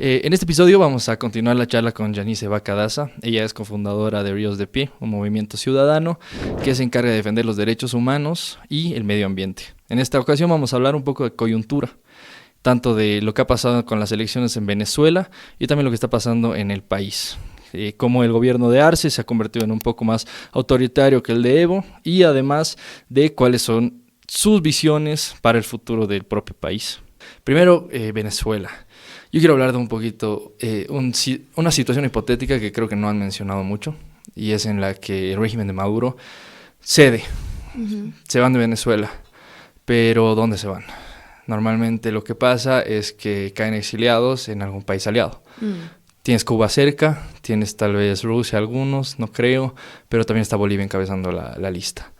En este episodio vamos a continuar la charla con Yanice Vaca Daza. Ella es cofundadora de Ríos de Pie, un movimiento ciudadano que se encarga de defender los derechos humanos y el medio ambiente. En esta ocasión vamos a hablar un poco de coyuntura, tanto de lo que ha pasado con las elecciones en Venezuela y también lo que está pasando en el país. Cómo el gobierno de Arce se ha convertido en un poco más autoritario que el de Evo y además de cuáles son sus visiones para el futuro del propio país. Primero, Venezuela. Yo quiero hablar de un poquito, una situación hipotética que creo que no han mencionado mucho, y es en la que el régimen de Maduro cede. Se van de Venezuela, pero ¿dónde se van? Normalmente lo que pasa es que caen exiliados en algún país aliado. Tienes Cuba cerca, tienes tal vez Rusia algunos, no creo, pero también está Bolivia encabezando la lista.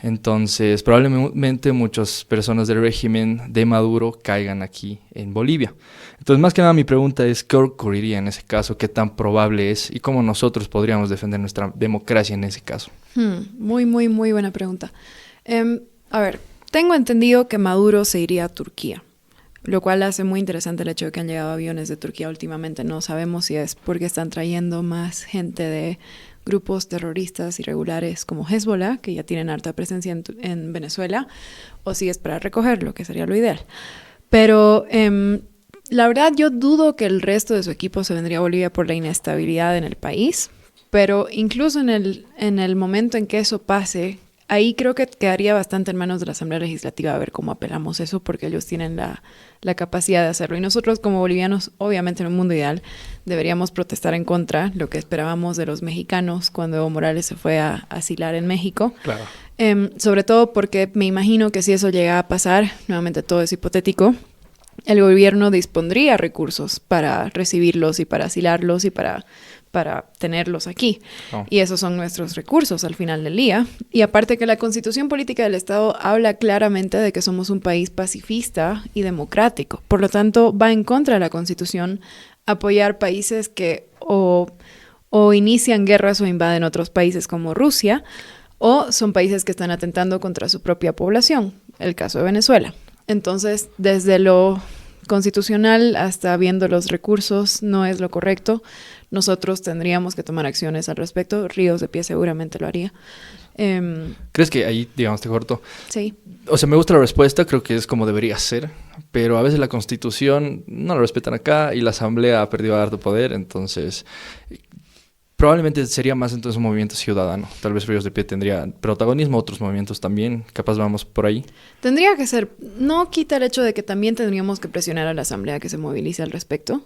Entonces, probablemente muchas personas del régimen de Maduro caigan aquí en Bolivia. Entonces, más que nada mi pregunta es, ¿qué ocurriría en ese caso? ¿Qué tan probable es? ¿Y cómo nosotros podríamos defender nuestra democracia en ese caso? Muy buena pregunta. A ver, tengo entendido que Maduro se iría a Turquía, lo cual hace muy interesante el hecho de que han llegado aviones de Turquía últimamente. No sabemos si es porque están trayendo más gente de grupos terroristas irregulares como Hezbollah, que ya tienen harta presencia en Venezuela, o si es para recogerlo, que sería lo ideal. Pero la verdad yo dudo que el resto de su equipo se vendría a Bolivia por la inestabilidad en el país, pero incluso en el momento en que eso pase, ahí creo que quedaría bastante en manos de la Asamblea Legislativa a ver cómo apelamos eso, porque ellos tienen la capacidad de hacerlo. Y nosotros como bolivianos, obviamente en un mundo ideal, deberíamos protestar en contra lo que esperábamos de los mexicanos cuando Evo Morales se fue a asilar en México. Claro. Sobre todo porque me imagino que si eso llega a pasar, nuevamente todo es hipotético, el gobierno dispondría recursos para recibirlos y para asilarlos y para tenerlos aquí. Y esos son nuestros recursos al final del día. Y aparte que la Constitución Política del Estado habla claramente de que somos un país pacifista y democrático. Por lo tanto, va en contra de la Constitución apoyar países que o inician guerras o invaden otros países como Rusia, o son países que están atentando contra su propia población, el caso de Venezuela. Entonces, desde lo constitucional hasta viendo los recursos, no es lo correcto. Nosotros tendríamos que tomar acciones al respecto. Ríos de Pie seguramente lo haría. ¿Crees que ahí, digamos, te corto? Sí. O sea, me gusta la respuesta, creo que es como debería ser, pero a veces la Constitución no la respetan acá y la Asamblea ha perdido harto poder, entonces probablemente sería más entonces un movimiento ciudadano. Tal vez Ríos de Pie tendría protagonismo, otros movimientos también, capaz vamos por ahí. Tendría que ser, no quita el hecho de que también tendríamos que presionar a la Asamblea que se movilice al respecto,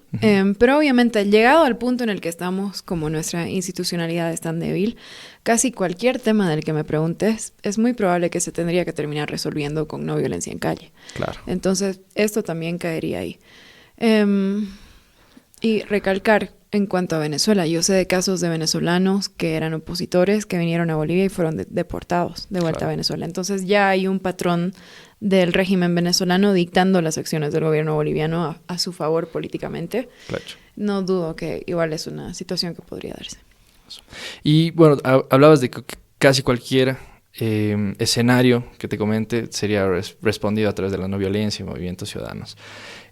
pero obviamente llegado al punto en el que estamos, como nuestra institucionalidad es tan débil, casi cualquier tema del que me preguntes, es muy probable que se tendría que terminar resolviendo con no violencia en calle. Claro. Entonces, esto también caería ahí. Y recalcar, en cuanto a Venezuela, yo sé de casos de venezolanos que eran opositores, que vinieron a Bolivia y fueron deportados de vuelta a Venezuela. Entonces ya hay un patrón del régimen venezolano dictando las acciones del gobierno boliviano a su favor políticamente. Claro. No dudo que igual es una situación que podría darse. Y bueno, hablabas de que casi cualquier escenario que te comente sería respondido a través de la no violencia y movimientos ciudadanos.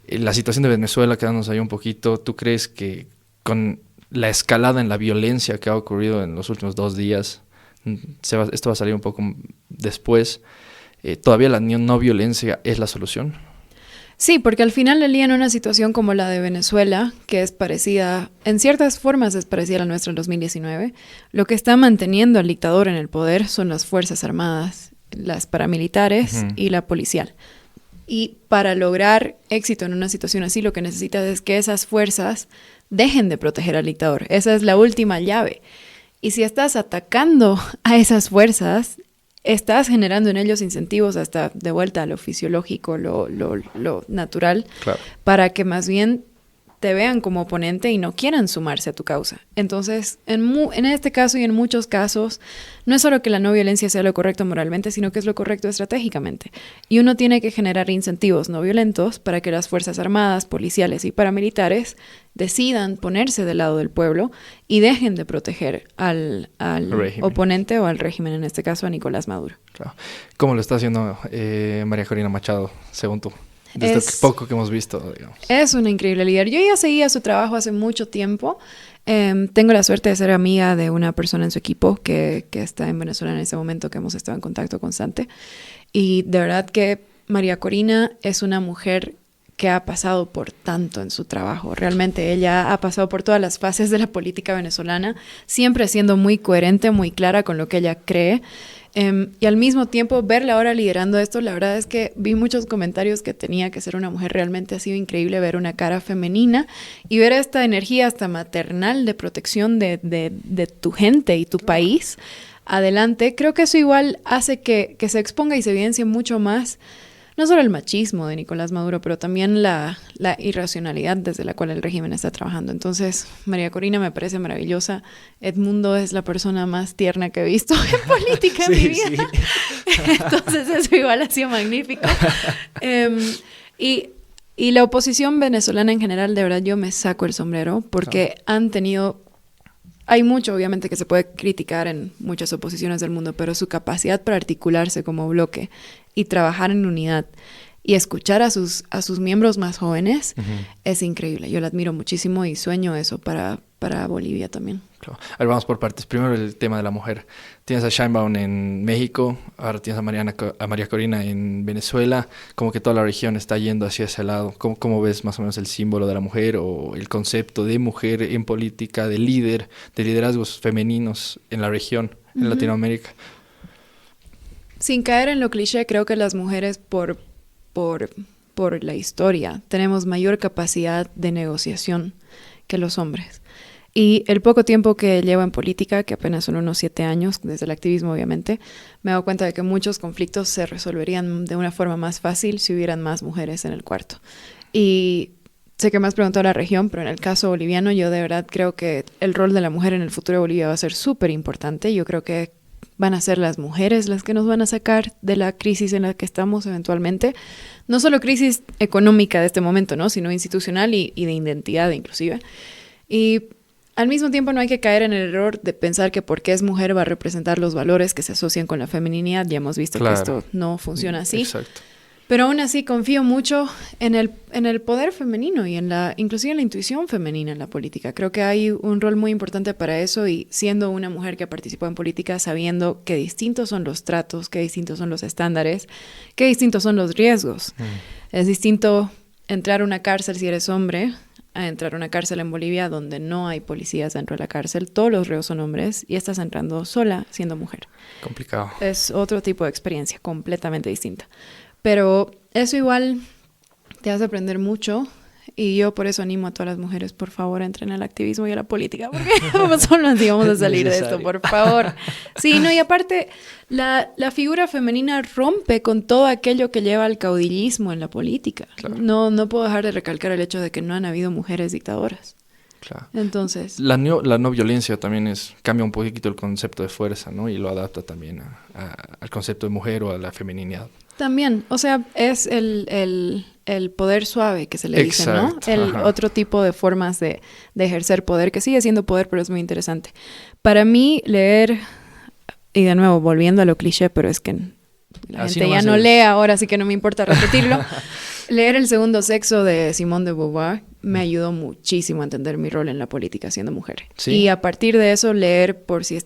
La situación de Venezuela, quedándonos ahí un poquito, ¿tú crees que con la escalada en la violencia que ha ocurrido en los últimos 2 días, esto va a salir un poco después, todavía la no violencia es la solución? Sí, porque al final del día en una situación como la de Venezuela, que es parecida, en ciertas formas es parecida a la nuestra en 2019, lo que está manteniendo al dictador en el poder son las Fuerzas Armadas, las paramilitares y la policial. Y para lograr éxito en una situación así, lo que necesitas es que esas fuerzas dejen de proteger al dictador. Esa es la última llave. Y si estás atacando a esas fuerzas, estás generando en ellos incentivos hasta de vuelta a lo fisiológico, lo natural, claro, para que más bien te vean como oponente y no quieran sumarse a tu causa. Entonces, en este caso y en muchos casos, no es solo que la no violencia sea lo correcto moralmente, sino que es lo correcto estratégicamente. Y uno tiene que generar incentivos no violentos para que las Fuerzas Armadas, policiales y paramilitares decidan ponerse del lado del pueblo y dejen de proteger al oponente o al régimen, en este caso a Nicolás Maduro. Claro. ¿Cómo lo está haciendo María Corina Machado, según tú? desde lo poco que hemos visto, digamos. Es una increíble líder. Yo ya seguía su trabajo hace mucho tiempo. Tengo la suerte de ser amiga de una persona en su equipo que está en Venezuela en ese momento, que hemos estado en contacto constante. Y de verdad que María Corina es una mujer que ha pasado por tanto en su trabajo. Realmente ella ha pasado por todas las fases de la política venezolana, siempre siendo muy coherente, muy clara con lo que ella cree. Y al mismo tiempo verla ahora liderando esto, la verdad es que vi muchos comentarios que tenía que ser una mujer. Realmente ha sido increíble ver una cara femenina y ver esta energía hasta maternal de protección de tu gente y tu país adelante. Creo que eso igual hace que se exponga y se evidencie mucho más, no solo el machismo de Nicolás Maduro, pero también la irracionalidad desde la cual el régimen está trabajando. Entonces, María Corina me parece maravillosa. Edmundo es la persona más tierna que he visto en política en mi vida. Sí. Entonces, eso igual ha sido magnífico. Y la oposición venezolana en general, de verdad, yo me saco el sombrero porque han tenido... Hay mucho, obviamente, que se puede criticar en muchas oposiciones del mundo, pero su capacidad para articularse como bloque y trabajar en unidad y escuchar a sus miembros más jóvenes es increíble. Yo la admiro muchísimo y sueño eso para Bolivia también. Claro. A ver, vamos por partes. Primero el tema de la mujer. Tienes a Sheinbaum en México, ahora tienes a María Corina en Venezuela, como que toda la región está yendo hacia ese lado. ¿Cómo ves más o menos el símbolo de la mujer o el concepto de mujer en política, de líder, de liderazgos femeninos en la región, en Latinoamérica? Sin caer en lo cliché, creo que las mujeres por la historia tenemos mayor capacidad de negociación que los hombres. Y el poco tiempo que llevo en política, que apenas son unos 7 años, desde el activismo obviamente, me he dado cuenta de que muchos conflictos se resolverían de una forma más fácil si hubieran más mujeres en el cuarto. Y sé que me has preguntado la región, pero en el caso boliviano yo de verdad creo que el rol de la mujer en el futuro de Bolivia va a ser súper importante. Yo creo que van a ser las mujeres las que nos van a sacar de la crisis en la que estamos eventualmente. No solo crisis económica de este momento, ¿no? Sino institucional y de identidad inclusive. Y al mismo tiempo no hay que caer en el error de pensar que porque es mujer va a representar los valores que se asocian con la feminidad. Ya hemos visto que esto no funciona así. Exacto. Pero aún así confío mucho en el poder femenino y inclusive en la intuición femenina en la política. Creo que hay un rol muy importante para eso y siendo una mujer que participó en política, sabiendo qué distintos son los tratos, qué distintos son los estándares, qué distintos son los riesgos. Es distinto entrar a una cárcel si eres hombre a entrar a una cárcel en Bolivia donde no hay policías dentro de la cárcel, todos los reos son hombres y estás entrando sola siendo mujer. Complicado. Es otro tipo de experiencia completamente distinta. Pero eso igual te hace aprender mucho y yo por eso animo a todas las mujeres, por favor, entren al activismo y a la política, porque solo así vamos a salir de esto, por favor. Sí, no, y aparte, la figura femenina rompe con todo aquello que lleva al caudillismo en la política. Claro. No puedo dejar de recalcar el hecho de que no han habido mujeres dictadoras. Claro. Entonces... La no violencia también cambia un poquito el concepto de fuerza, ¿no? Y lo adapta también al concepto de mujer o a la feminidad. También, o sea, es el poder suave que se le dice, ¿no? Otro tipo de formas de ejercer poder, que sigue siendo poder, pero es muy interesante. Para mí, leer, y de nuevo, volviendo a lo cliché, pero es que la gente ya no lee ahora, así que no me importa repetirlo. Leer El segundo sexo de Simone de Beauvoir me ayudó muchísimo a entender mi rol en la política siendo mujer. ¿Sí? Y a partir de eso, leer, por si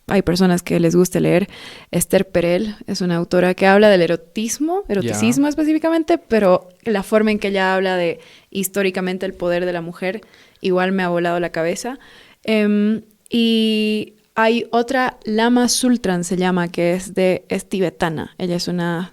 hay personas que les guste leer, Esther Perel es una autora que habla del eroticismo específicamente, pero la forma en que ella habla de históricamente el poder de la mujer igual me ha volado la cabeza. Y hay otra, Lama Sultran se llama, que es tibetana. Ella es una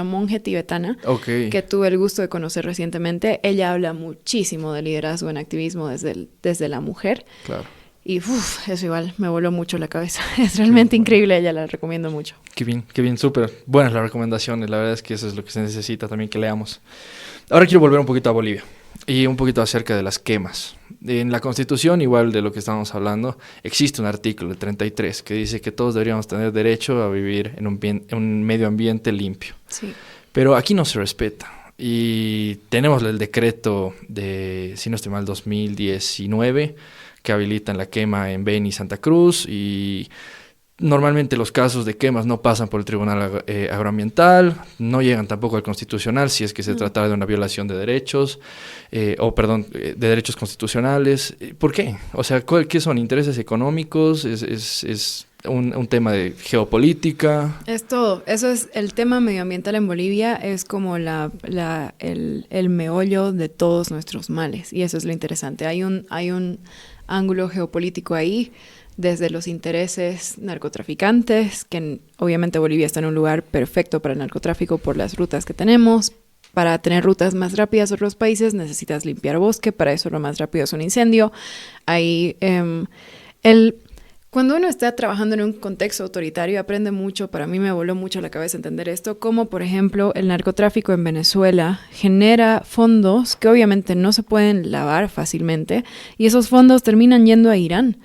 monje tibetana que tuve el gusto de conocer recientemente. Ella habla muchísimo de liderazgo en activismo desde la mujer. Claro. Y eso igual me voló mucho la cabeza. Es realmente increíble, ella la recomiendo mucho. Qué bien, súper. Buenas las recomendaciones, la verdad es que eso es lo que se necesita también que leamos. Ahora quiero volver un poquito a Bolivia y un poquito acerca de las quemas. En la Constitución, igual de lo que estábamos hablando, existe un artículo, el 33, que dice que todos deberíamos tener derecho a vivir en un medio ambiente limpio. Sí. Pero aquí no se respeta. Y tenemos el decreto de, si no estoy mal, 2019, que habilitan la quema en Beni y Santa Cruz, y Normalmente los casos de quemas no pasan por el Tribunal Agroambiental, no llegan tampoco al Constitucional si es que se tratara de una violación de derechos, de derechos constitucionales. ¿Por qué? O sea, ¿qué son? ¿Intereses económicos? ¿Es un tema de geopolítica? Es todo. Eso es el tema medioambiental en Bolivia, es como el meollo de todos nuestros males. Y eso es lo interesante. Hay un ángulo geopolítico ahí, desde los intereses narcotraficantes, que obviamente Bolivia está en un lugar perfecto para el narcotráfico por las rutas que tenemos. Para tener rutas más rápidas a otros países necesitas limpiar bosque, para eso lo más rápido es un incendio. Ahí, cuando uno está trabajando en un contexto autoritario, aprende mucho. Para mí me voló mucho la cabeza entender esto, como por ejemplo el narcotráfico en Venezuela genera fondos que obviamente no se pueden lavar fácilmente, y esos fondos terminan yendo a Irán.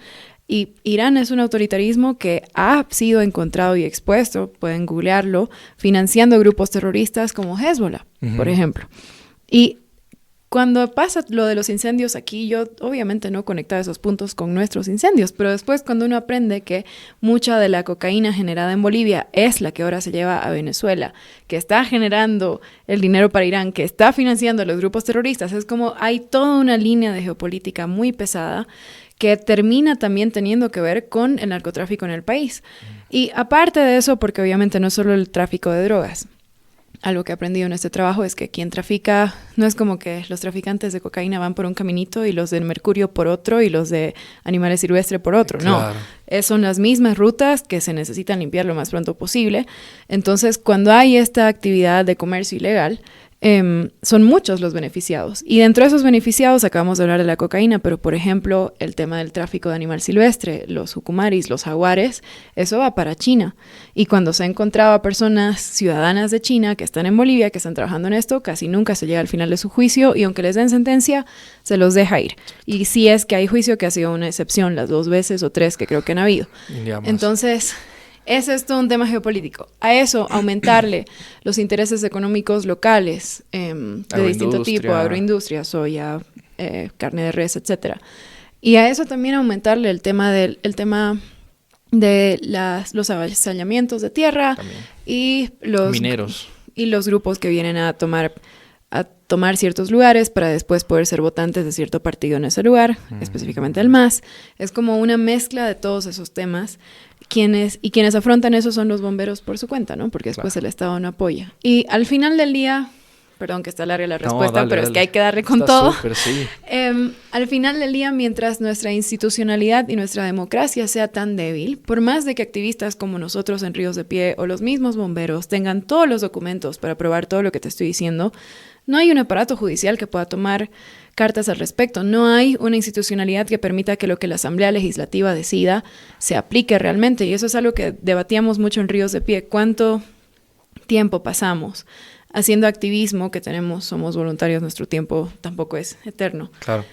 Y Irán es un autoritarismo que ha sido encontrado y expuesto, pueden googlearlo, financiando grupos terroristas como Hezbollah, por ejemplo. Y cuando pasa lo de los incendios aquí, yo obviamente no conectaba esos puntos con nuestros incendios, pero después cuando uno aprende que mucha de la cocaína generada en Bolivia es la que ahora se lleva a Venezuela, que está generando el dinero para Irán, que está financiando a los grupos terroristas, es como hay toda una línea de geopolítica muy pesada que termina también teniendo que ver con el narcotráfico en el país. Y aparte de eso, porque obviamente no es solo el tráfico de drogas, algo que he aprendido en este trabajo es que quien trafica, no es como que los traficantes de cocaína van por un caminito y los del mercurio por otro y los de animales silvestres por otro, claro. No. Son las mismas rutas que se necesitan limpiar lo más pronto posible. Entonces, cuando hay esta actividad de comercio ilegal, son muchos los beneficiados. Y dentro de esos beneficiados acabamos de hablar de la cocaína, pero por ejemplo el tema del tráfico de animal silvestre, los jucumaris, los jaguares, eso va para China. Y cuando se ha encontrado a personas ciudadanas de China que están en Bolivia, que están trabajando en esto, casi nunca se llega al final de su juicio y aunque les den sentencia, se los deja ir. Y si es que hay juicio, que ha sido una excepción, las 2 veces o 3 que creo que han habido. Entonces, ese es todo un tema geopolítico. A eso, aumentarle los intereses económicos locales de distinto tipo, agroindustria, soya, carne de res, etcétera. Y a eso también aumentarle el tema de los avasallamientos de tierra también. Y los mineros. Y los grupos que vienen a tomar ciertos lugares para después poder ser votantes de cierto partido en ese lugar, específicamente el MAS. Es como una mezcla de todos esos temas. Quienes afrontan eso son los bomberos por su cuenta, ¿no? Porque después el Estado no apoya. Y al final del día, perdón que está larga la respuesta, dale, es que hay que darle con está todo. Súper, sí. Al final del día, mientras nuestra institucionalidad y nuestra democracia sea tan débil, por más de que activistas como nosotros en Ríos de Pie o los mismos bomberos tengan todos los documentos para probar todo lo que te estoy diciendo, no hay un aparato judicial que pueda tomar cartas al respecto. No hay una institucionalidad que permita que lo que la Asamblea Legislativa decida se aplique realmente. Y eso es algo que debatíamos mucho en Ríos de Pie. ¿Cuánto tiempo pasamos haciendo activismo que somos voluntarios, nuestro tiempo tampoco es eterno? Claro.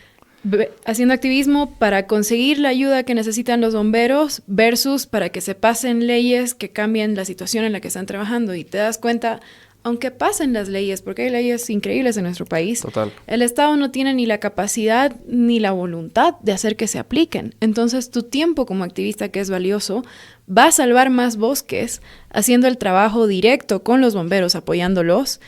Haciendo activismo para conseguir la ayuda que necesitan los bomberos versus para que se pasen leyes que cambien la situación en la que están trabajando. Y te das cuenta, aunque pasen las leyes, porque hay leyes increíbles en nuestro país, total, el Estado no tiene ni la capacidad ni la voluntad de hacer que se apliquen. Entonces, tu tiempo como activista, que es valioso, va a salvar más bosques haciendo el trabajo directo con los bomberos, apoyándolos,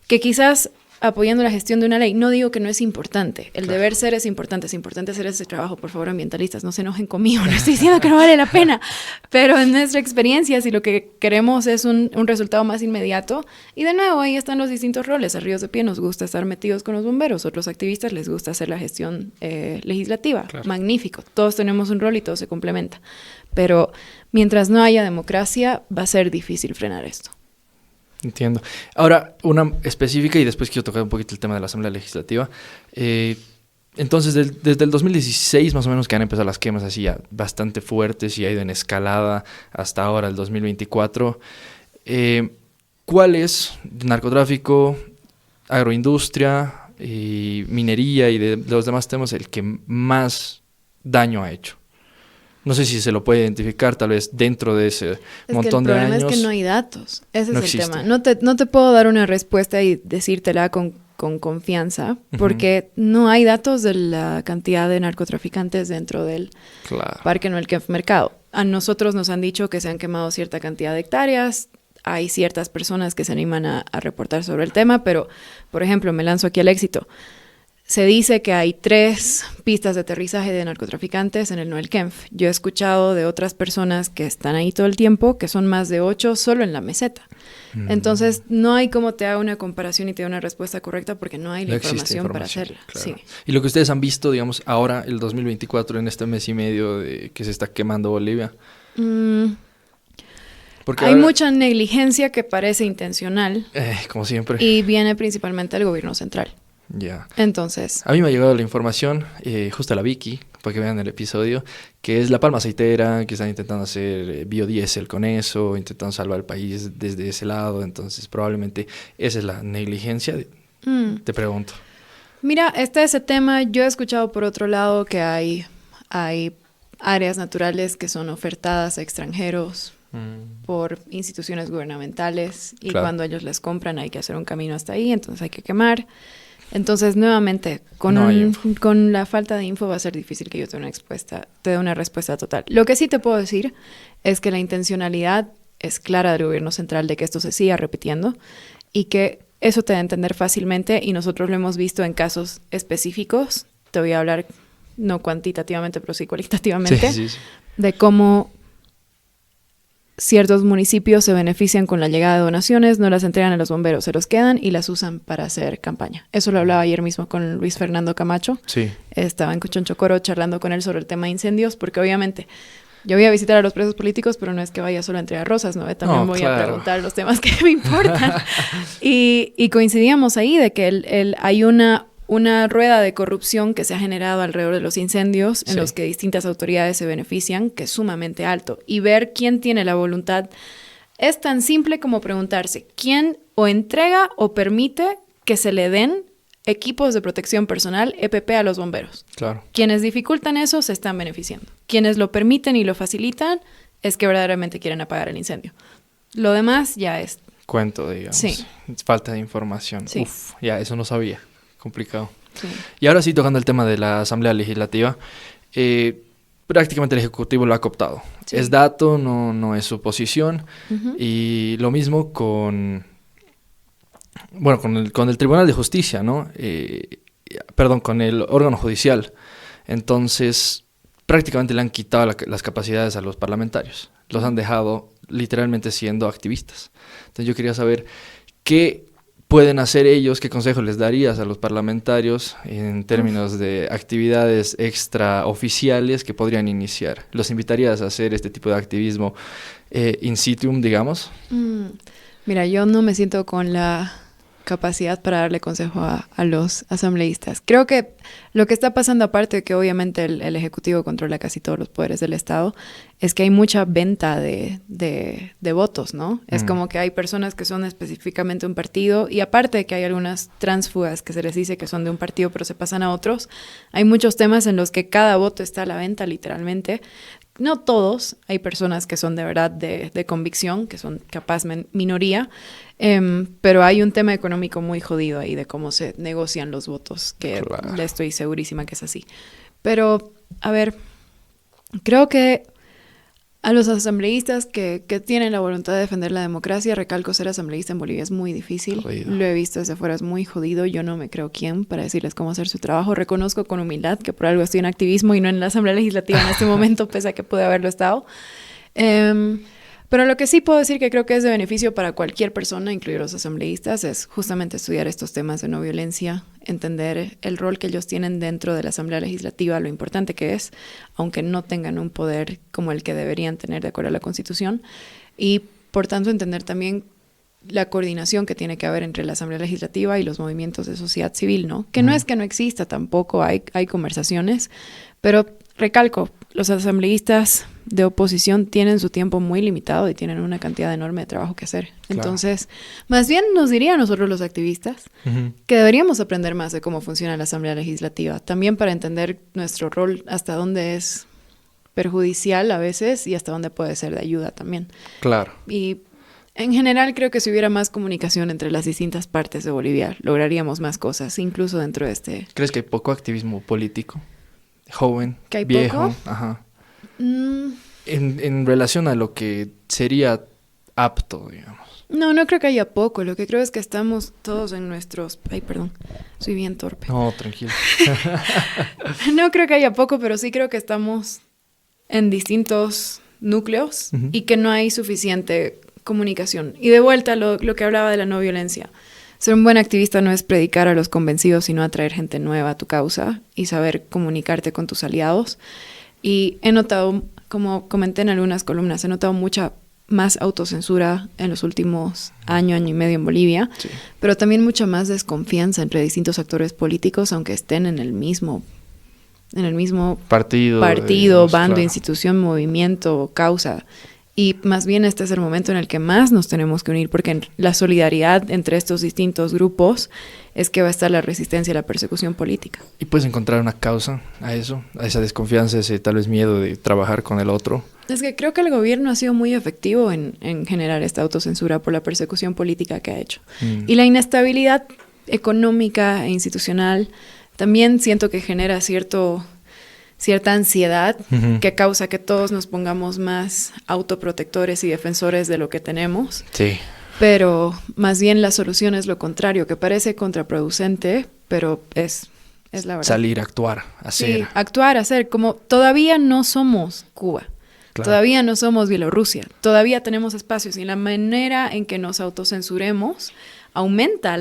que quizás apoyando la gestión de una ley. No digo que no es importante. El deber ser es importante hacer ese trabajo. Por favor, ambientalistas, no se enojen conmigo. No estoy diciendo que no vale la pena. Pero en nuestra experiencia, si lo que queremos es un resultado más inmediato, y de nuevo, ahí están los distintos roles. A Ríos de Pie nos gusta estar metidos con los bomberos. Otros activistas les gusta hacer la gestión legislativa. Claro. Magnífico. Todos tenemos un rol y todo se complementa. Pero mientras no haya democracia, va a ser difícil frenar esto. Entiendo. Ahora, una específica, y después quiero tocar un poquito el tema de la Asamblea Legislativa. Entonces, desde el 2016 más o menos que han empezado las quemas así ya bastante fuertes y ha ido en escalada hasta ahora, el 2024. ¿Cuál es narcotráfico, agroindustria, minería y de los demás temas el que más daño ha hecho? No sé si se lo puede identificar, tal vez dentro de ese montón de años. El problema es que no hay datos. Ese es el tema. No te puedo dar una respuesta y decírtela con con confianza porque no hay datos de la cantidad de narcotraficantes dentro del Parque Neuquén Mercado. A nosotros nos han dicho que se han quemado cierta cantidad de hectáreas. Hay ciertas personas que se animan a reportar sobre el tema, pero, por ejemplo, me lanzo aquí al éxito. Se dice que hay 3 pistas de aterrizaje de narcotraficantes en el Neuquén. Yo he escuchado de otras personas que están ahí todo el tiempo, que son más de 8 solo en la meseta. Entonces, no hay como te haga una comparación y te dé una respuesta correcta porque no hay la información para hacerla. Claro. Sí. Y lo que ustedes han visto, digamos, ahora, el 2024, en este mes y medio de que se está quemando Bolivia. Porque hay ahora, mucha negligencia que parece intencional. Como siempre. Y viene principalmente del gobierno central. Ya. Entonces, a mí me ha llegado la información, justo a la Vicky, para que vean el episodio, que es la palma aceitera, que están intentando hacer biodiesel con eso, intentando salvar el país desde ese lado. Entonces, probablemente esa es la negligencia. Te pregunto. Mira, ese tema. Yo he escuchado por otro lado que hay áreas naturales que son ofertadas a extranjeros por instituciones gubernamentales y cuando ellos les compran hay que hacer un camino hasta ahí, entonces hay que quemar. Entonces, nuevamente, con la falta de info va a ser difícil que yo te dé una respuesta total. Lo que sí te puedo decir es que la intencionalidad es clara del gobierno central de que esto se siga repitiendo y que eso te da a entender fácilmente y nosotros lo hemos visto en casos específicos. Te voy a hablar no cuantitativamente, pero sí cualitativamente, sí. De cómo ciertos municipios se benefician con la llegada de donaciones, no las entregan a los bomberos, se los quedan y las usan para hacer campaña. Eso lo hablaba ayer mismo con Luis Fernando Camacho. Sí. Estaba en Cuchonchocoro charlando con él sobre el tema de incendios, porque obviamente yo voy a visitar a los presos políticos, pero no es que vaya solo a entregar rosas, ¿no? También voy a preguntar los temas que me importan. y coincidíamos ahí de que hay una rueda de corrupción que se ha generado alrededor de los incendios en los que distintas autoridades se benefician, que es sumamente alto. Y ver quién tiene la voluntad es tan simple como preguntarse quién o entrega o permite que se le den equipos de protección personal, EPP, a los bomberos. Claro. Quienes dificultan eso se están beneficiando. Quienes lo permiten y lo facilitan es que verdaderamente quieren apagar el incendio. Lo demás ya es cuento, digamos. Sí. Falta de información. Sí. Uf, ya, eso no sabía. Complicado. Sí. Y ahora sí, tocando el tema de la Asamblea Legislativa, prácticamente el Ejecutivo lo ha cooptado. Sí. Es dato, no es su posición. Y lo mismo con el Tribunal de Justicia, ¿no? Con el órgano judicial. Entonces, prácticamente le han quitado las capacidades a los parlamentarios. Los han dejado literalmente siendo activistas. Entonces yo quería saber qué pueden hacer ellos, qué consejo les darías a los parlamentarios en términos de actividades extraoficiales que podrían iniciar. ¿Los invitarías a hacer este tipo de activismo in situ, digamos? Mira, yo no me siento con la capacidad para darle consejo a los asambleístas. Creo que lo que está pasando, aparte de que obviamente el Ejecutivo controla casi todos los poderes del Estado, es que hay mucha venta de votos, ¿no? Es como que hay personas que son específicamente un partido y aparte de que hay algunas tránsfugas que se les dice que son de un partido pero se pasan a otros, hay muchos temas en los que cada voto está a la venta literalmente. No todos, hay personas que son de verdad de convicción, que son capaz minoría, pero hay un tema económico muy jodido ahí de cómo se negocian los votos, que le estoy segurísima que es así. Pero, a ver, creo que a los asambleístas que tienen la voluntad de defender la democracia, recalco, ser asambleísta en Bolivia es muy difícil. Jodido. Lo he visto desde afuera, es muy jodido. Yo no me creo quién para decirles cómo hacer su trabajo. Reconozco con humildad que por algo estoy en activismo y no en la Asamblea Legislativa en este momento, pese a que pude haberlo estado. Pero lo que sí puedo decir que creo que es de beneficio para cualquier persona, incluidos los asambleístas, es justamente estudiar estos temas de no violencia, entender el rol que ellos tienen dentro de la Asamblea Legislativa, lo importante que es, aunque no tengan un poder como el que deberían tener de acuerdo a la Constitución, y por tanto entender también la coordinación que tiene que haber entre la Asamblea Legislativa y los movimientos de sociedad civil, ¿no? Que no es que no exista tampoco, hay conversaciones, pero recalco, los asambleístas de oposición tienen su tiempo muy limitado y tienen una cantidad enorme de trabajo que hacer. Claro. Entonces, más bien nos diría a nosotros los activistas que deberíamos aprender más de cómo funciona la Asamblea Legislativa, también para entender nuestro rol, hasta dónde es perjudicial a veces y hasta dónde puede ser de ayuda también. Claro. Y En general creo que si hubiera más comunicación entre las distintas partes de Bolivia, lograríamos más cosas, incluso dentro de este... ¿Crees que hay poco activismo político? Joven, ¿Que hay viejo, poco? ajá. Mm, En relación a lo que sería apto, digamos. no creo que haya poco. Lo que creo es que estamos todos en nuestros... Ay, perdón, soy bien torpe. No, tranquilo. No creo que haya poco, pero sí creo que estamos en distintos núcleos y que no hay suficiente comunicación. Y de vuelta lo que hablaba de la no violencia. Ser un buen activista no es predicar a los convencidos, sino atraer gente nueva a tu causa y saber comunicarte con tus aliados. Y he notado, como comenté en algunas columnas, he notado mucha más autocensura en los últimos año y medio en Bolivia, Sí. pero también mucha más desconfianza entre distintos actores políticos, aunque estén en el mismo Partido, bando, claro. institución, movimiento, causa. Y más bien este es el momento en el que más nos tenemos que unir, porque la solidaridad entre estos distintos grupos es que va a estar la resistencia a la persecución política. Y puedes encontrar una causa a eso, a esa desconfianza, ese tal vez miedo de trabajar con el otro. Es que creo que el gobierno ha sido muy efectivo en generar esta autocensura por la persecución política que ha hecho. Y la inestabilidad económica e institucional también siento que genera cierta ansiedad que causa que todos nos pongamos más autoprotectores y defensores de lo que tenemos. Sí. Pero más bien la solución es lo contrario, que parece contraproducente, pero es la verdad. Salir, actuar, hacer. Sí, actuar, hacer. Como todavía no somos Cuba, Claro. todavía no somos Bielorrusia, todavía tenemos espacios y la manera en que nos autocensuremos aumenta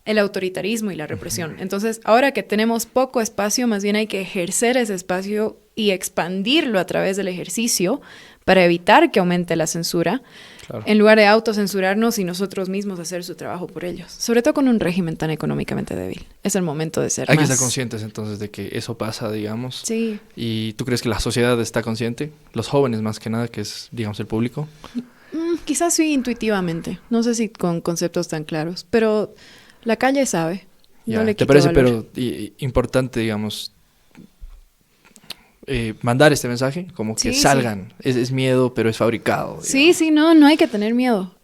el autoritarismo y la represión. Entonces, ahora que tenemos poco espacio, más bien hay que ejercer ese espacio y expandirlo a través del ejercicio para evitar que aumente la censura, Claro. en lugar de autocensurarnos y nosotros mismos hacer su trabajo por ellos. Sobre todo con un régimen tan económicamente débil. Es el momento de ser Hay que más... estar conscientes entonces de que eso pasa, digamos. Sí. ¿Y tú crees que la sociedad está consciente? Los jóvenes más que nada, que es, digamos, el público. Quizás sí intuitivamente. No sé si con conceptos tan claros, pero la calle sabe. Ya, No le ¿te quito parece, valor. pero importante, digamos, mandar este mensaje? Como que Sí, sí. salgan. Es miedo, pero es fabricado. Sí, sí, no hay que tener miedo.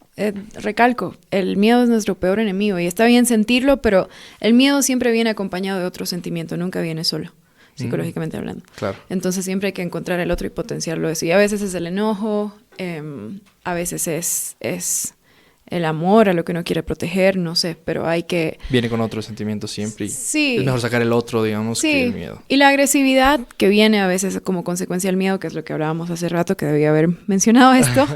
Recalco, el miedo es nuestro peor enemigo y está bien sentirlo, pero el miedo siempre viene acompañado de otro sentimiento, nunca viene solo, psicológicamente hablando. Claro. Entonces siempre hay que encontrar el otro y potenciarlo eso. Y a veces es el enojo, a veces es el amor a lo que uno quiere proteger, no sé, pero hay que... Viene con otro sentimiento siempre. Y Sí. es mejor sacar el otro, digamos, que el miedo. Y la agresividad que viene a veces como consecuencia del miedo, que es lo que hablábamos hace rato, que debía haber mencionado esto,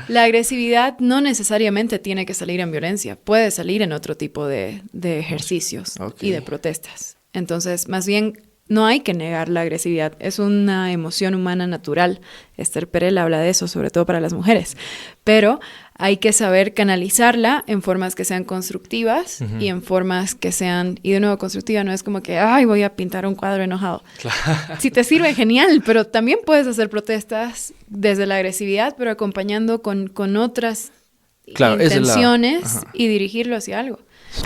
la agresividad no necesariamente tiene que salir en violencia, puede salir en otro tipo de ejercicios y de protestas. Entonces, más bien, no hay que negar la agresividad, es una emoción humana natural. Esther Perel habla de eso, sobre todo para las mujeres, pero hay que saber canalizarla en formas que sean constructivas y en formas que sean, y de nuevo constructiva no es como que, ay, voy a pintar un cuadro enojado. Claro. Si te sirve, genial, pero también puedes hacer protestas desde la agresividad, pero acompañando con otras intenciones y dirigirlo hacia algo.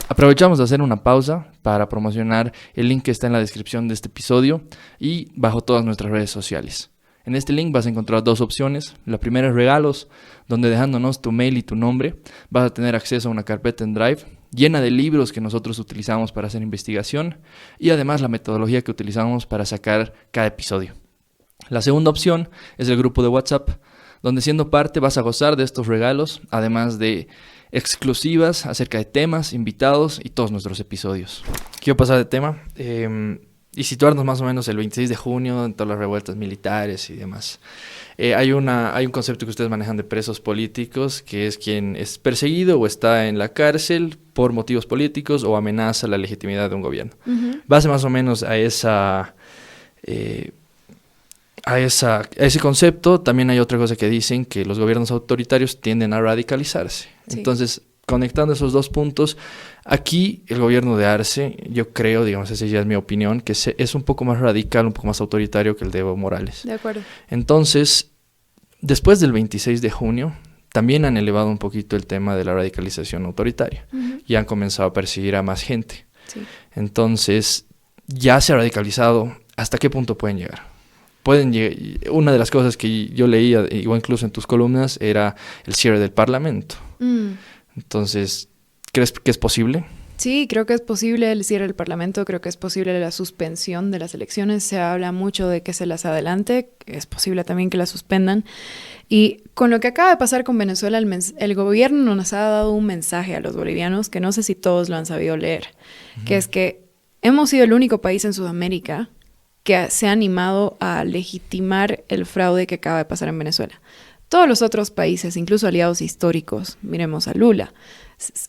Aprovechamos de hacer una pausa para promocionar el link que está en la descripción de este episodio y bajo todas nuestras redes sociales. En este link vas a encontrar dos opciones. La primera es regalos, donde dejándonos tu mail y tu nombre vas a tener acceso a una carpeta en Drive llena de libros que nosotros utilizamos para hacer investigación y además la metodología que utilizamos para sacar cada episodio. La segunda opción es el grupo de WhatsApp, donde siendo parte vas a gozar de estos regalos, además de exclusivas acerca de temas, invitados y todos nuestros episodios. Quiero pasar de tema y situarnos más o menos el 26 de junio en todas las revueltas militares y demás. Hay un concepto que ustedes manejan de presos políticos, que es quien es perseguido o está en la cárcel por motivos políticos o amenaza la legitimidad de un gobierno. Base más o menos a ese concepto, también hay otra cosa que dicen que los gobiernos autoritarios tienden a radicalizarse. Sí. Entonces, conectando esos dos puntos, aquí el gobierno de Arce, yo creo, digamos, esa ya es mi opinión, que es un poco más radical, un poco más autoritario que el de Evo Morales. De acuerdo. Entonces, después del 26 de junio, también han elevado un poquito el tema de la radicalización autoritaria y han comenzado a perseguir a más gente. Sí. Entonces, ya se ha radicalizado. ¿Hasta qué punto pueden llegar? una de las cosas que yo leía, o incluso en tus columnas, era el cierre del Parlamento. Entonces, ¿crees que es posible? Sí, creo que es posible el cierre del Parlamento, creo que es posible la suspensión de las elecciones. Se habla mucho de que se las adelante, es posible también que las suspendan. Y con lo que acaba de pasar con Venezuela, el gobierno nos ha dado un mensaje a los bolivianos que no sé si todos lo han sabido leer, que es que hemos sido el único país en Sudamérica que se ha animado a legitimar el fraude que acaba de pasar en Venezuela. Todos los otros países, incluso aliados históricos, miremos a Lula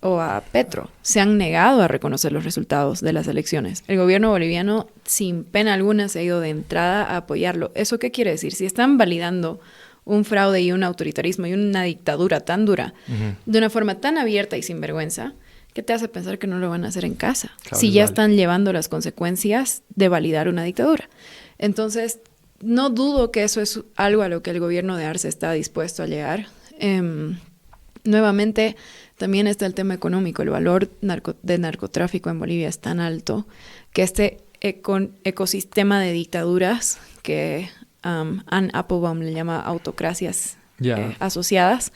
o a Petro, se han negado a reconocer los resultados de las elecciones. El gobierno boliviano, sin pena alguna, se ha ido de entrada a apoyarlo. ¿Eso qué quiere decir? Si están validando un fraude y un autoritarismo y una dictadura tan dura, de una forma tan abierta y sin vergüenza, ¿qué te hace pensar que no lo van a hacer en casa? Claro, si ya están llevando las consecuencias de validar una dictadura. Entonces, no dudo que eso es algo a lo que el gobierno de Arce está dispuesto a llegar. Nuevamente, también está el tema económico. El valor de narcotráfico en Bolivia es tan alto que este ecosistema de dictaduras que Anne Applebaum le llama autocracias asociadas,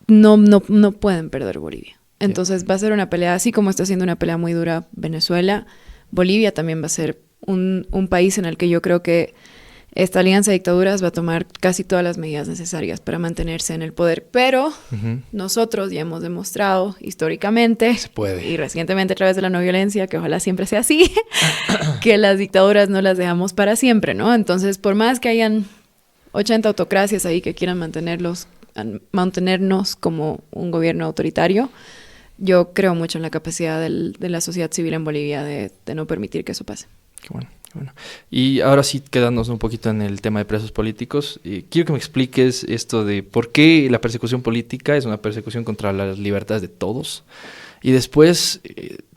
no pueden perder Bolivia. Entonces va a ser una pelea, así como está siendo una pelea muy dura Venezuela, Bolivia también va a ser un país en el que yo creo que esta alianza de dictaduras va a tomar casi todas las medidas necesarias para mantenerse en el poder. Pero nosotros ya hemos demostrado históricamente y recientemente a través de la no violencia, que ojalá siempre sea así, que las dictaduras no las dejamos para siempre, ¿no? Entonces, por más que hayan 80 autocracias ahí que quieran mantenernos como un gobierno autoritario, yo creo mucho en la capacidad de la sociedad civil en Bolivia de no permitir que eso pase. Qué bueno. Bueno, y ahora sí, quedándonos un poquito en el tema de presos políticos, quiero que me expliques esto de por qué la persecución política es una persecución contra las libertades de todos. Y después,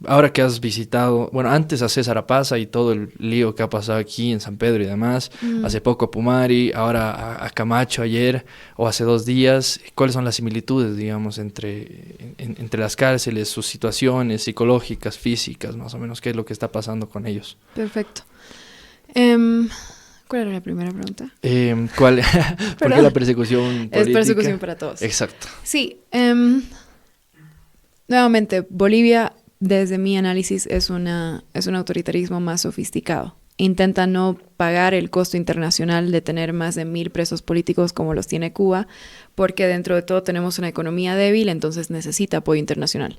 ahora que has visitado, bueno, antes a César Apaza y todo el lío que ha pasado aquí en San Pedro y demás, hace poco a Pumari, ahora a Camacho ayer o hace 2 días, ¿cuáles son las similitudes, digamos, entre las cárceles, sus situaciones psicológicas, físicas, más o menos, qué es lo que está pasando con ellos? Perfecto. ¿Cuál era la primera pregunta? ¿Por qué la persecución política? Es persecución para todos. Exacto. Sí. Nuevamente, Bolivia, desde mi análisis, es un autoritarismo más sofisticado. Intenta no pagar el costo internacional de tener más de 1,000 presos políticos como los tiene Cuba, porque dentro de todo tenemos una economía débil, entonces necesita apoyo internacional.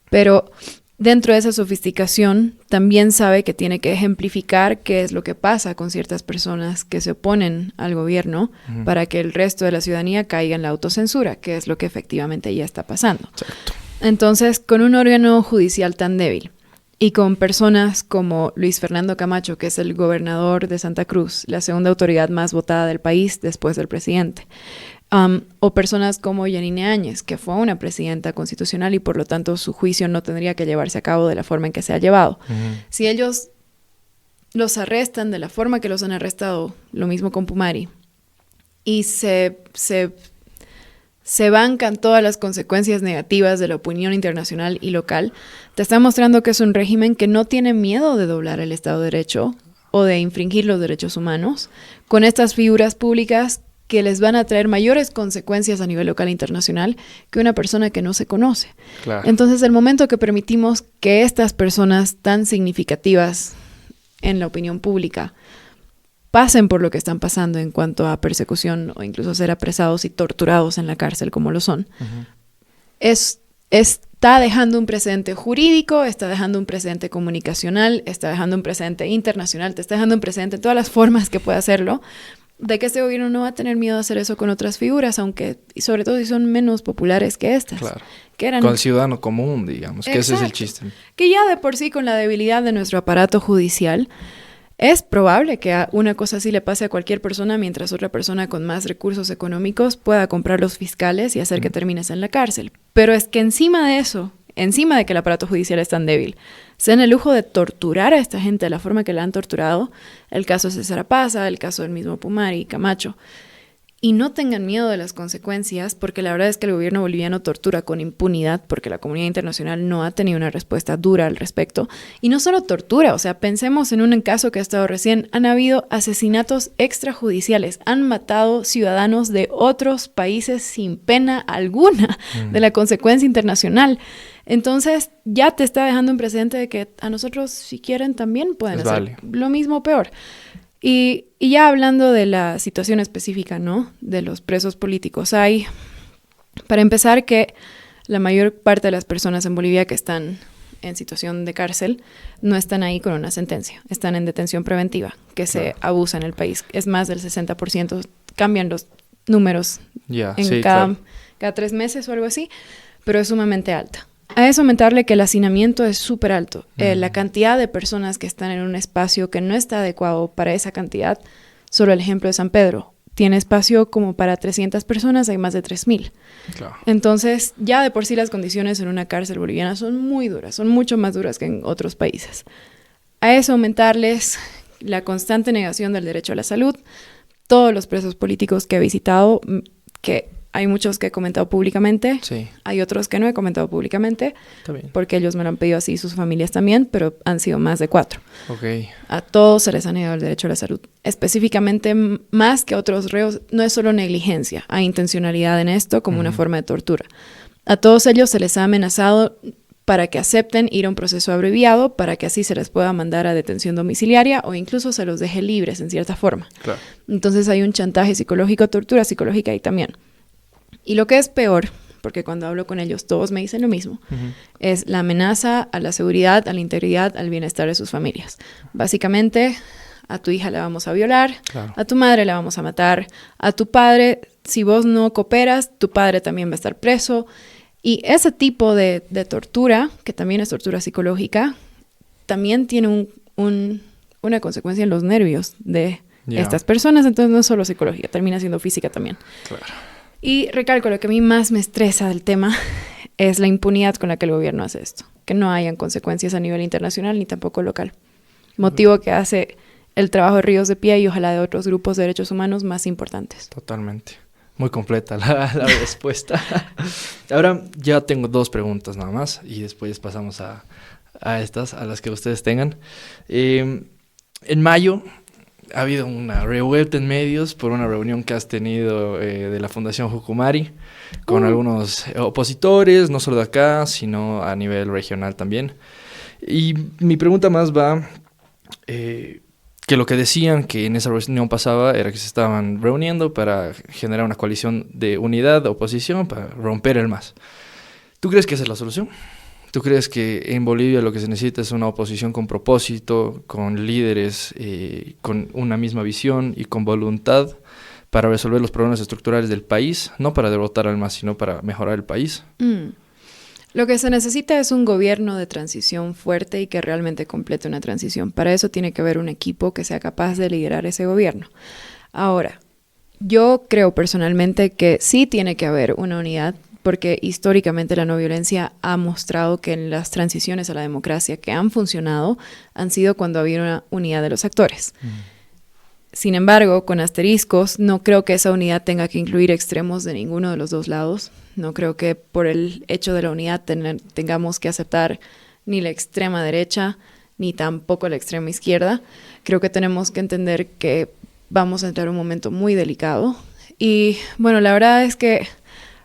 Pero dentro de esa sofisticación, también sabe que tiene que ejemplificar qué es lo que pasa con ciertas personas que se oponen al gobierno para que el resto de la ciudadanía caiga en la autocensura, que es lo que efectivamente ya está pasando. Exacto. Entonces, con un órgano judicial tan débil y con personas como Luis Fernando Camacho, que es el gobernador de Santa Cruz, la segunda autoridad más votada del país después del presidente, o personas como Yanine Áñez, que fue una presidenta constitucional y por lo tanto su juicio no tendría que llevarse a cabo de la forma en que se ha llevado. Si ellos los arrestan de la forma que los han arrestado, lo mismo con Pumari, y se bancan todas las consecuencias negativas de la opinión internacional y local, te está mostrando que es un régimen que no tiene miedo de doblar el Estado de Derecho o de infringir los derechos humanos con estas figuras públicas que les van a traer mayores consecuencias a nivel local e internacional que una persona que no se conoce. Claro. Entonces, el momento que permitimos que estas personas tan significativas en la opinión pública pasen por lo que están pasando en cuanto a persecución o incluso ser apresados y torturados en la cárcel como lo son, está dejando un precedente jurídico, está dejando un precedente comunicacional, está dejando un precedente internacional, te está dejando un precedente en todas las formas que puede hacerlo, de que este gobierno no va a tener miedo a hacer eso con otras figuras, aunque, y sobre todo si son menos populares que estas. Claro. Que eran... Con el ciudadano común, digamos, que ese es el chiste. Que ya de por sí, con la debilidad de nuestro aparato judicial, es probable que una cosa así le pase a cualquier persona, mientras otra persona con más recursos económicos pueda comprar los fiscales y hacer que termines en la cárcel. Pero es que encima de eso, encima de que el aparato judicial es tan débil, se dan el lujo de torturar a esta gente de la forma que la han torturado. El caso de César Apaza, el caso del mismo Pumari y Camacho. y no tengan miedo de las consecuencias, porque la verdad es que el gobierno boliviano tortura con impunidad, porque la comunidad internacional no ha tenido una respuesta dura al respecto. Y no solo tortura, o sea, pensemos en un caso que ha estado recién, han habido asesinatos extrajudiciales, han matado ciudadanos de otros países sin pena alguna de la consecuencia internacional. Entonces ya te está dejando un precedente de que a nosotros, si quieren, también pueden hacer lo mismo o peor. Y ya hablando de la situación específica, ¿no? De los presos políticos, hay, para empezar, que la mayor parte de las personas en Bolivia que están en situación de cárcel no están ahí con una sentencia, están en detención preventiva, que se abusa en el país. Es más del 60%, cambian los números cada 3 meses o algo así, pero es sumamente alta. A eso aumentarle que el hacinamiento es súper alto. La cantidad de personas que están en un espacio que no está adecuado para esa cantidad, solo el ejemplo de San Pedro, tiene espacio como para 300 personas, hay más de 3,000. Claro. Entonces, ya de por sí las condiciones en una cárcel boliviana son muy duras, son mucho más duras que en otros países. A eso aumentarles la constante negación del derecho a la salud. Todos los presos políticos que he visitado, que hay muchos que he comentado públicamente, hay otros que no he comentado públicamente, porque ellos me lo han pedido así, sus familias también, pero han sido más de 4. Okay. A todos se les ha negado el derecho a la salud. Específicamente, más que a otros reos, no es solo negligencia, hay intencionalidad en esto como una forma de tortura. A todos ellos se les ha amenazado para que acepten ir a un proceso abreviado, para que así se les pueda mandar a detención domiciliaria o incluso se los deje libres en cierta forma. Claro. Entonces hay un chantaje psicológico, tortura psicológica ahí también. Y lo que es peor, porque cuando hablo con ellos todos me dicen lo mismo, es la amenaza a la seguridad, a la integridad, al bienestar de sus familias. Básicamente, a tu hija la vamos a violar, a tu madre la vamos a matar, a tu padre, si vos no cooperas, tu padre también va a estar preso. Y ese tipo de tortura, que también es tortura psicológica, también tiene una consecuencia en los nervios de estas personas. Entonces no es solo psicológica, termina siendo física también. Claro. Y recalco, lo que a mí más me estresa del tema es la impunidad con la que el gobierno hace esto. Que no hayan consecuencias a nivel internacional ni tampoco local. Motivo que hace el trabajo de Ríos de Pie y ojalá de otros grupos de derechos humanos más importantes. Totalmente. Muy completa la respuesta. Ahora ya tengo 2 preguntas nada más y después pasamos a estas, a las que ustedes tengan. En mayo ha habido una revuelta en medios por una reunión que has tenido de la Fundación Jucumari con algunos opositores, no solo de acá, sino a nivel regional también. Y mi pregunta más va, que lo que decían que en esa reunión pasaba era que se estaban reuniendo para generar una coalición de unidad, de oposición, para romper el MAS. ¿Tú crees que esa es la solución? ¿Tú crees que en Bolivia lo que se necesita es una oposición con propósito, con líderes, con una misma visión y con voluntad para resolver los problemas estructurales del país? No para derrotar al MAS, sino para mejorar el país. Lo que se necesita es un gobierno de transición fuerte y que realmente complete una transición. Para eso tiene que haber un equipo que sea capaz de liderar ese gobierno. Ahora, yo creo personalmente que sí tiene que haber una unidad, porque históricamente la no violencia ha mostrado que en las transiciones a la democracia que han funcionado han sido cuando había una unidad de los actores. Sin embargo, con asteriscos, no creo que esa unidad tenga que incluir extremos de ninguno de los 2 lados. No creo que por el hecho de la unidad tengamos que aceptar ni la extrema derecha ni tampoco la extrema izquierda. Creo que tenemos que entender que vamos a entrar en un momento muy delicado. Y bueno, la verdad es que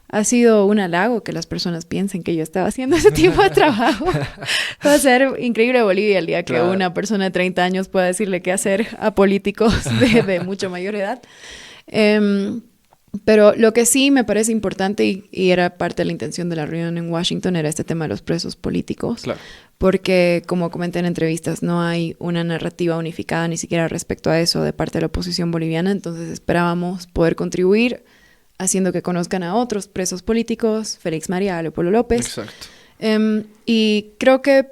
ha sido un halago que las personas piensen que yo estaba haciendo ese tipo de trabajo. Va a ser increíble Bolivia el día que una persona de 30 años pueda decirle qué hacer a políticos de mucho mayor edad. Pero lo que sí me parece importante y era parte de la intención de la reunión en Washington era este tema de los presos políticos. Claro. Porque, como comenté en entrevistas, no hay una narrativa unificada ni siquiera respecto a eso de parte de la oposición boliviana. Entonces esperábamos poder contribuir haciendo que conozcan a otros presos políticos, Félix María, Leopoldo López. Exacto. Y creo que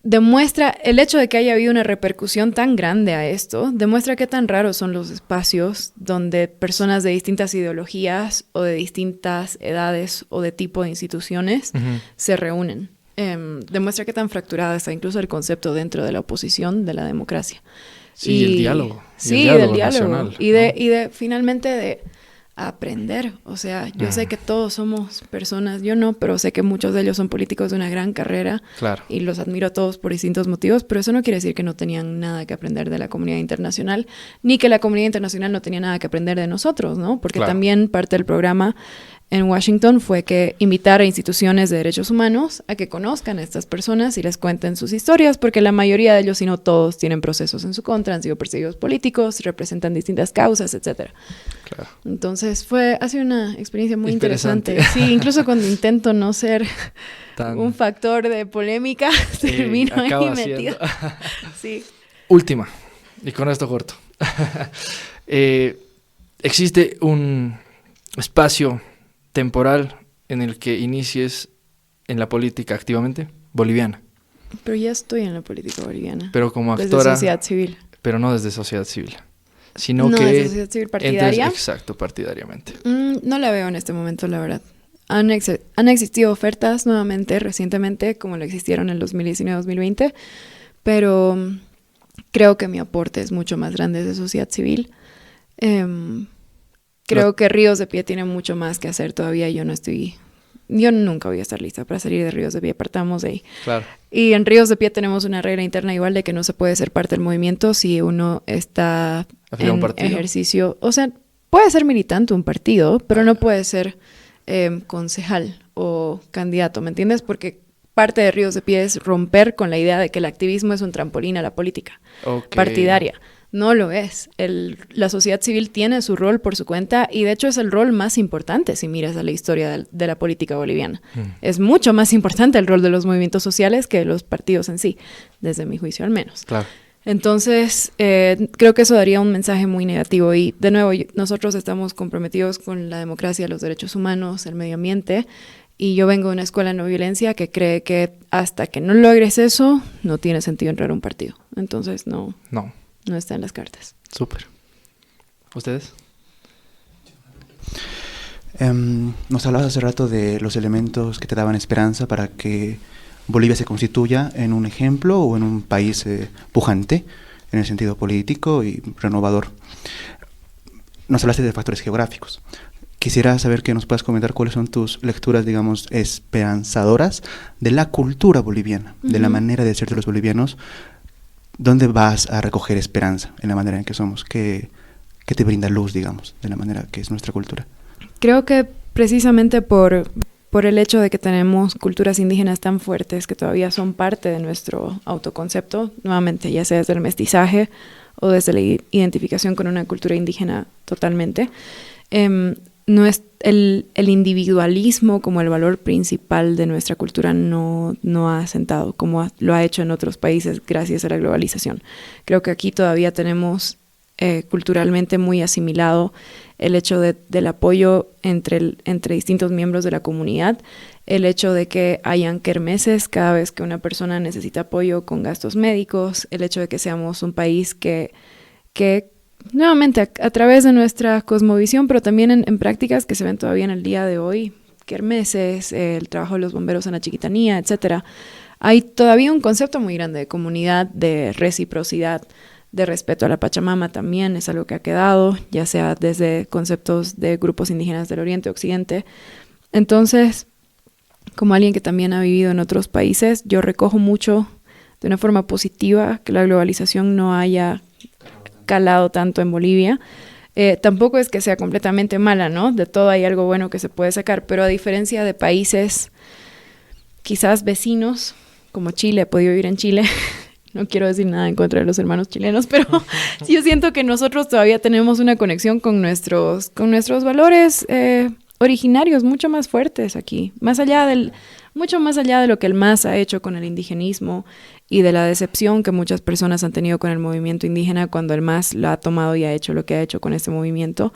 demuestra, el hecho de que haya habido una repercusión tan grande a esto, demuestra qué tan raros son los espacios donde personas de distintas ideologías o de distintas edades o de tipo de instituciones se reúnen. Demuestra qué tan fracturada está incluso el concepto dentro de la oposición de la democracia. Sí, y el diálogo. Sí, del diálogo. Nacional, y de finalmente a aprender. O sea, yo sé que todos somos personas, yo no, pero sé que muchos de ellos son políticos de una gran carrera. Claro. Y los admiro a todos por distintos motivos, pero eso no quiere decir que no tenían nada que aprender de la comunidad internacional, ni que la comunidad internacional no tenía nada que aprender de nosotros, ¿no? Porque Claro. también parte del programa en Washington fue que invitar a instituciones de derechos humanos a que conozcan a estas personas y les cuenten sus historias, porque la mayoría de ellos, si no todos, tienen procesos en su contra, han sido perseguidos políticos, representan distintas causas, etcétera. Claro. Entonces ha sido una experiencia muy interesante. Sí, incluso cuando intento no ser un factor de polémica, termino ahí metido. Sí. Última, y con esto corto. ¿Existe un espacio temporal en el que inicies en la política activamente? Boliviana. Pero ya estoy en la política boliviana. Pero como actora. Desde sociedad civil. Pero no desde sociedad civil. Sino no, que desde sociedad civil partidaria. Exacto, partidariamente. No la veo en este momento, la verdad. Han existido ofertas nuevamente, recientemente, como lo existieron en el 2019-2020, pero creo que mi aporte es mucho más grande desde sociedad civil. Creo que Ríos de Pie tiene mucho más que hacer todavía. Yo nunca voy a estar lista para salir de Ríos de Pie, partamos de ahí. Claro. Y en Ríos de Pie tenemos una regla interna igual de que no se puede ser parte del movimiento si uno está ¿Afiliado a un en partido? ejercicio. O sea, puede ser militante de un partido, pero no puede ser concejal o candidato, ¿me entiendes? Porque parte de Ríos de Pie es romper con la idea de que el activismo es un trampolín a la política partidaria. No lo es. La sociedad civil tiene su rol por su cuenta y de hecho es el rol más importante si miras a la historia de la política boliviana. Es mucho más importante el rol de los movimientos sociales que de los partidos en sí, desde mi juicio al menos. Claro. Entonces, creo que eso daría un mensaje muy negativo y de nuevo, nosotros estamos comprometidos con la democracia, los derechos humanos, el medio ambiente y yo vengo de una escuela de no violencia que cree que hasta que no logres eso, no tiene sentido entrar a un partido. Entonces, no está en las cartas. Súper. ¿Ustedes? Nos hablabas hace rato de los elementos que te daban esperanza para que Bolivia se constituya en un ejemplo o en un país pujante en el sentido político y renovador. Nos hablaste de factores geográficos. Quisiera saber que nos puedas comentar cuáles son tus lecturas, digamos, esperanzadoras de la cultura boliviana, de la manera de ser de los bolivianos. ¿Dónde vas a recoger esperanza en la manera en que somos? ¿Qué te brinda luz, digamos, de la manera que es nuestra cultura? Creo que precisamente por el hecho de que tenemos culturas indígenas tan fuertes que todavía son parte de nuestro autoconcepto, nuevamente, ya sea desde el mestizaje o desde la identificación con una cultura indígena totalmente, no es el individualismo como el valor principal de nuestra cultura no ha asentado como lo ha hecho en otros países gracias a la globalización. Creo que aquí todavía tenemos culturalmente muy asimilado el hecho del apoyo entre distintos miembros de la comunidad, el hecho de que hayan kermeses cada vez que una persona necesita apoyo con gastos médicos, el hecho de que seamos un país que nuevamente a través de nuestra cosmovisión, pero también en prácticas que se ven todavía en el día de hoy, kermeses, el trabajo de los bomberos en la Chiquitanía, etcétera. Hay todavía un concepto muy grande de comunidad, de reciprocidad, de respeto a la Pachamama también es algo que ha quedado, ya sea desde conceptos de grupos indígenas del Oriente, Occidente. Entonces, como alguien que también ha vivido en otros países, yo recojo mucho de una forma positiva que la globalización no haya calado tanto en Bolivia. Tampoco es que sea completamente mala, ¿no? De todo hay algo bueno que se puede sacar, pero a diferencia de países quizás vecinos, como Chile, he podido vivir en Chile, no quiero decir nada en contra de los hermanos chilenos, pero yo siento que nosotros todavía tenemos una conexión con nuestros valores originarios mucho más fuertes aquí, mucho más allá de lo que el MAS ha hecho con el indigenismo y de la decepción que muchas personas han tenido con el movimiento indígena cuando el MAS lo ha tomado y ha hecho lo que ha hecho con este movimiento.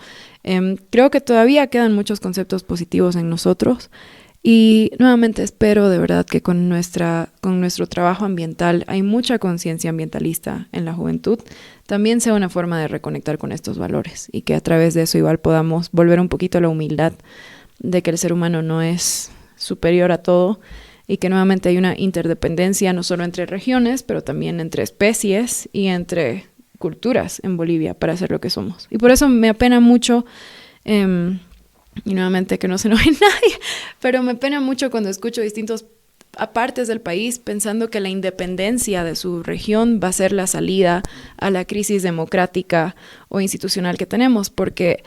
Creo que todavía quedan muchos conceptos positivos en nosotros. Y nuevamente espero de verdad que con nuestro trabajo ambiental hay mucha conciencia ambientalista en la juventud, también sea una forma de reconectar con estos valores y que a través de eso igual podamos volver un poquito a la humildad de que el ser humano no es superior a todo y que nuevamente hay una interdependencia no solo entre regiones, pero también entre especies y entre culturas en Bolivia para ser lo que somos. Y por eso me apena mucho Y nuevamente que no se enoje nadie, pero me pena mucho cuando escucho distintos partes del país pensando que la independencia de su región va a ser la salida a la crisis democrática o institucional que tenemos, porque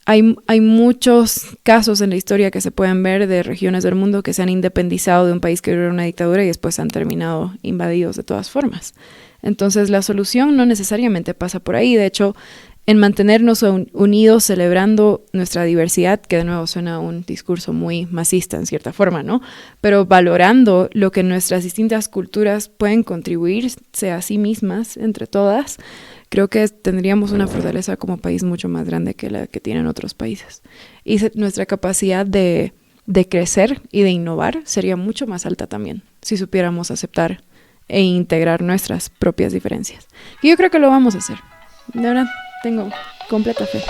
hay muchos casos en la historia que se pueden ver de regiones del mundo que se han independizado de un país que era una dictadura y después han terminado invadidos de todas formas. Entonces la solución no necesariamente pasa por ahí. De hecho, en mantenernos unidos, celebrando nuestra diversidad, que de nuevo suena un discurso muy masista en cierta forma, ¿no? Pero valorando lo que nuestras distintas culturas pueden contribuirse a sí mismas, entre todas, creo que tendríamos una fortaleza como país mucho más grande que la que tienen otros países. Y nuestra capacidad de crecer y de innovar sería mucho más alta también, si supiéramos aceptar e integrar nuestras propias diferencias. Y yo creo que lo vamos a hacer. De verdad, tengo completa fe.